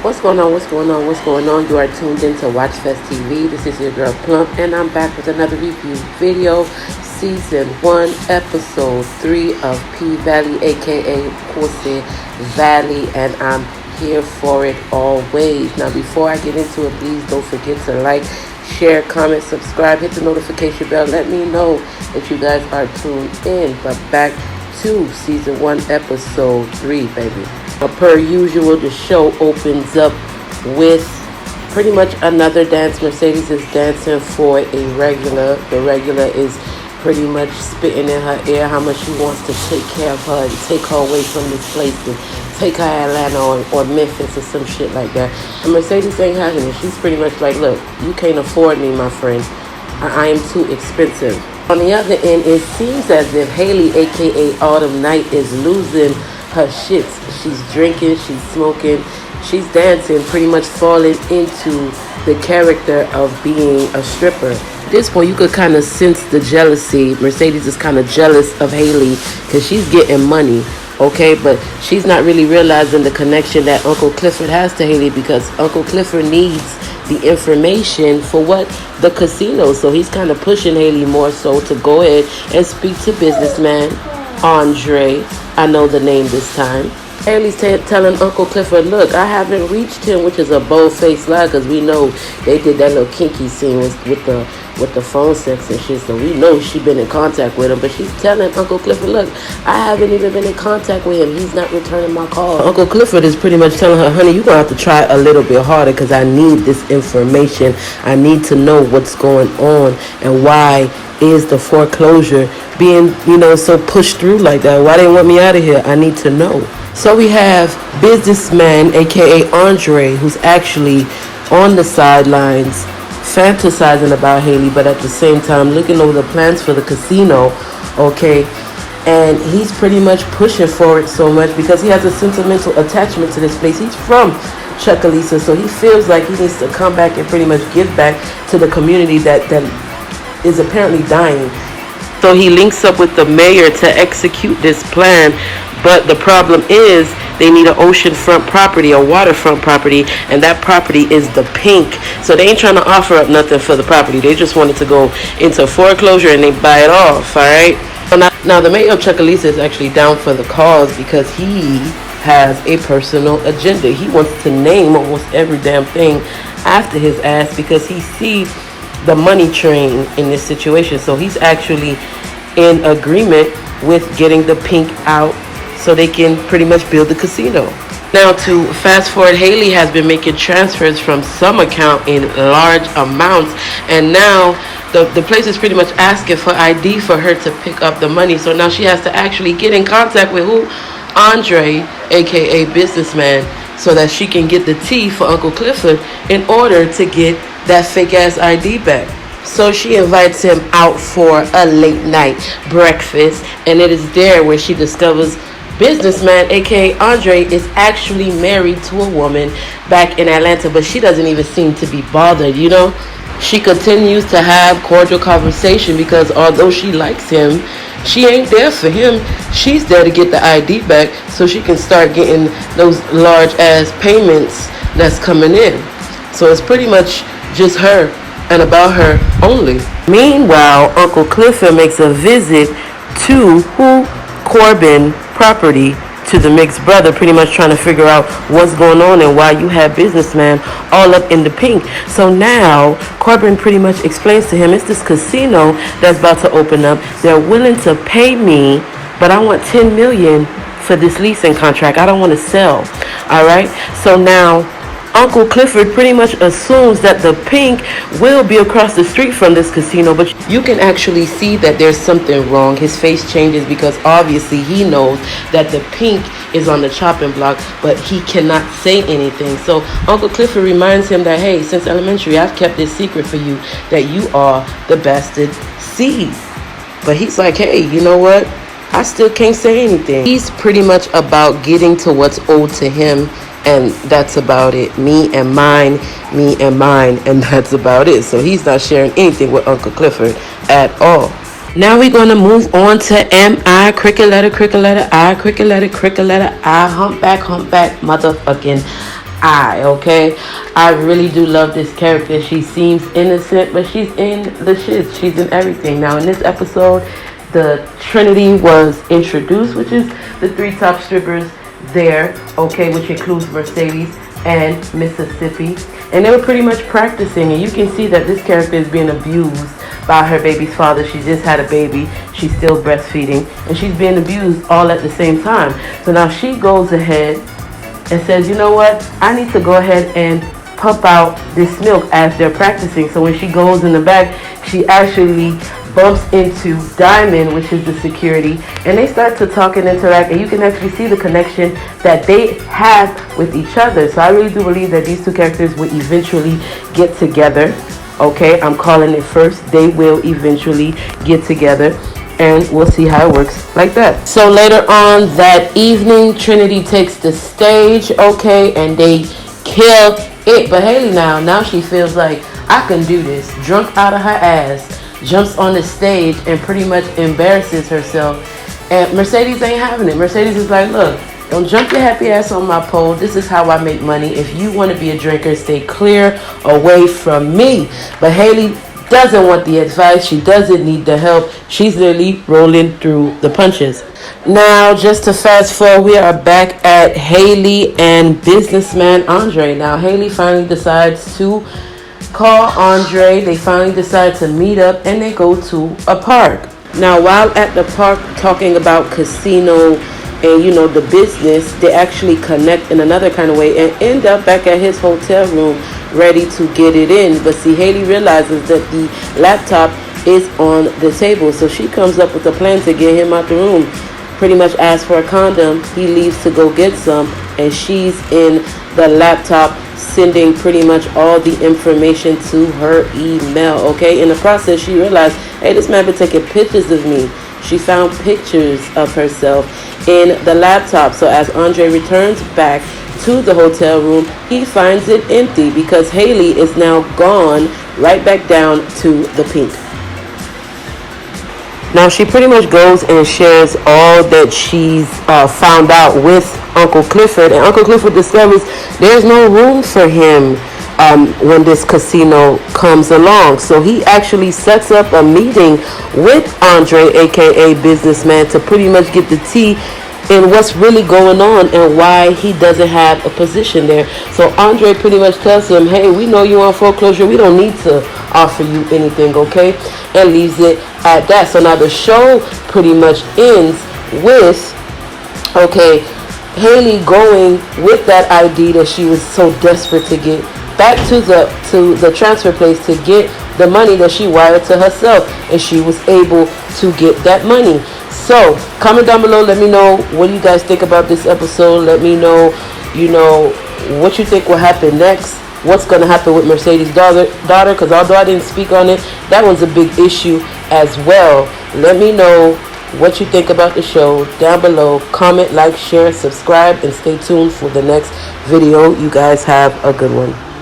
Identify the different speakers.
Speaker 1: What's going on? What's going on? What's going on? You are tuned in to Watch Fest TV. This is your girl Plump, and I'm back with another review video. Season 1, Episode 3 of P-Valley, aka Pussy Valley, and I'm here for it always. Now, before I get into it, please don't forget to like, share, comment, subscribe, hit the notification bell. Let me know that you guys are tuned in. But back to Season 1, Episode 3, baby. Per usual, the show opens up with pretty much another dance. Mercedes is dancing for a regular. The regular is pretty much spitting in her ear how much she wants to take care of her and take her away from this place and take her to Atlanta or Memphis or some shit like that. And Mercedes ain't having it. She's pretty much like, look, you can't afford me, my friend. I am too expensive. On the other end, it seems as if Haley, aka Autumn Night, is losing her shits. She's drinking, she's smoking, she's dancing, pretty much falling into the character of being a stripper. At this point, you could kind of sense the jealousy. Mercedes is kind of jealous of Haley because she's getting money, okay? But she's not really realizing the connection that Uncle Clifford has to Haley, because Uncle Clifford needs the information for what? The casino. So he's kind of pushing Haley more so to go ahead and speak to businessman Andre. I know the name this time. Haley's telling Uncle Clifford, look, I haven't reached him, which is a bold-faced lie, because we know they did that little kinky scene with the phone sex and shit, so we know she been in contact with him. But she's telling Uncle Clifford, look, I haven't even been in contact with him. He's not returning my call. Uncle Clifford is pretty much telling her, honey, you're going to have to try a little bit harder, because I need this information. I need to know what's going on and why is the foreclosure being, so pushed through like that. Why they want me out of here? I need to know. So we have businessman, aka Andre, who's actually on the sidelines fantasizing about Haley, but at the same time looking over the plans for the casino, okay? And he's pretty much pushing for it so much because he has a sentimental attachment to this place. He's from Chucalissa, so he feels like he needs to come back and pretty much give back to the community that is apparently dying. So he links up with the mayor to execute this plan, but the problem is they need an oceanfront property, a waterfront property, and that property is the Pink. So they ain't trying to offer up nothing for the property. They just wanted to go into foreclosure and they buy it off, all right? So now the mayor of Chucalissa is actually down for the cause because he has a personal agenda. He wants to name almost every damn thing after his ass because he sees the money train in this situation. So he's actually in agreement with getting the Pink out so they can pretty much build the casino. Now, to fast forward, Haley has been making transfers from some account in large amounts, and now the place is pretty much asking for ID for her to pick up the money. So now she has to actually get in contact with who? Andre, aka businessman, so that she can get the tea for Uncle Clifford in order to get that fake ass ID back. So she invites him out for a late night breakfast, and it is there where she discovers businessman, aka Andre, is actually married to a woman back in Atlanta, but she doesn't even seem to be bothered, She continues to have cordial conversation because although she likes him, she ain't there for him. She's there to get the ID back so she can start getting those large ass payments that's coming in. So it's pretty much just her and about her only. Meanwhile, Uncle Clifford makes a visit to Corbin property, to the mixed brother, pretty much trying to figure out what's going on and why you have businessman all up in the Pink. So now Corbin pretty much explains to him, it's this casino that's about to open up. They're willing to pay me, but I want $10 million for this leasing contract. I don't want to sell. All right. So now Uncle Clifford pretty much assumes that the Pink will be across the street from this casino, but you can actually see that there's something wrong. His face changes because obviously he knows that the Pink is on the chopping block, but he cannot say anything. So Uncle Clifford reminds him that, hey, since elementary, I've kept this secret for you, that you are the bastard seed. But he's like, hey, you know what? I still can't say anything. He's pretty much about getting to what's owed to him, and that's about it. Me and mine, and that's about it. So he's not sharing anything with Uncle Clifford at all. Now we're going to move on to M-I, cricket letter, I, cricket letter, I, humpback, motherfucking eye, okay? I really do love this character. She seems innocent, but she's in the shits. She's in everything. Now, in this episode, the Trinity was introduced, which is the 3 top strippers there, okay, which includes Mercedes and Mississippi. And they were pretty much practicing, and you can see that this character is being abused by her baby's father. She just had a baby. She's still breastfeeding, and she's being abused all at the same time. So now she goes ahead and says, you know what, I need to go ahead and pump out this milk as they're practicing. So when she goes in the back, she actually bumps into Diamond, which is the security, and they start to talk and interact, and you can actually see the connection that they have with each other. So I really do believe that these 2 characters will eventually get together. Okay, I'm calling it first. They will eventually get together, and we'll see how it works like that. So later on that evening, Trinity takes the stage, okay, and they kill it. But Haley now she feels like, I can do this. Drunk out of her ass, jumps on the stage and pretty much embarrasses herself. And Mercedes ain't having it. Mercedes is like, look, don't jump your happy ass on my pole. This is how I make money. If you want to be a drinker, stay clear away from me. But Haley doesn't want the advice. She doesn't need the help. She's literally rolling through the punches. Now, just to fast forward, we are back at Haley and businessman Andre. Now, Haley finally decides to call Andre. They finally decide to meet up, and they go to a park. Now, while at the park talking about casino and, you know, the business, they actually connect in another kind of way and end up back at his hotel room ready to get it in. But see, Haley realizes that the laptop is on the table, so she comes up with a plan to get him out the room. Pretty much asks for a condom. He leaves to go get some, and she's in the laptop sending pretty much all the information to her email, okay? In the process, she realized, hey, this man been taking pictures of me. She found pictures of herself in the laptop. So as Andre returns back to the hotel room, he finds it empty because Haley is now gone right back down to the pink. Now she pretty much goes and shares all that she's found out with Uncle Clifford, and Uncle Clifford discovers there's no room for him when this casino comes along. So he actually sets up a meeting with Andre, aka businessman, to pretty much get the tea in what's really going on and why he doesn't have a position there. So Andre pretty much tells him, hey, we know you're on foreclosure. We don't need to offer you anything, okay? And leaves it at that. So now the show pretty much ends with, okay, Haley going with that ID that she was so desperate to get back to the transfer place to get the money that she wired to herself, and she was able to get that money. So comment down below, let me know what do you guys think about this episode. Let me know, you know, what you think will happen next, what's going to happen with Mercedes' daughter, because although I didn't speak on it, that was a big issue as well. Let me know what you think about the show down below. Comment, like, share, subscribe, and stay tuned for the next video. You guys have a good one.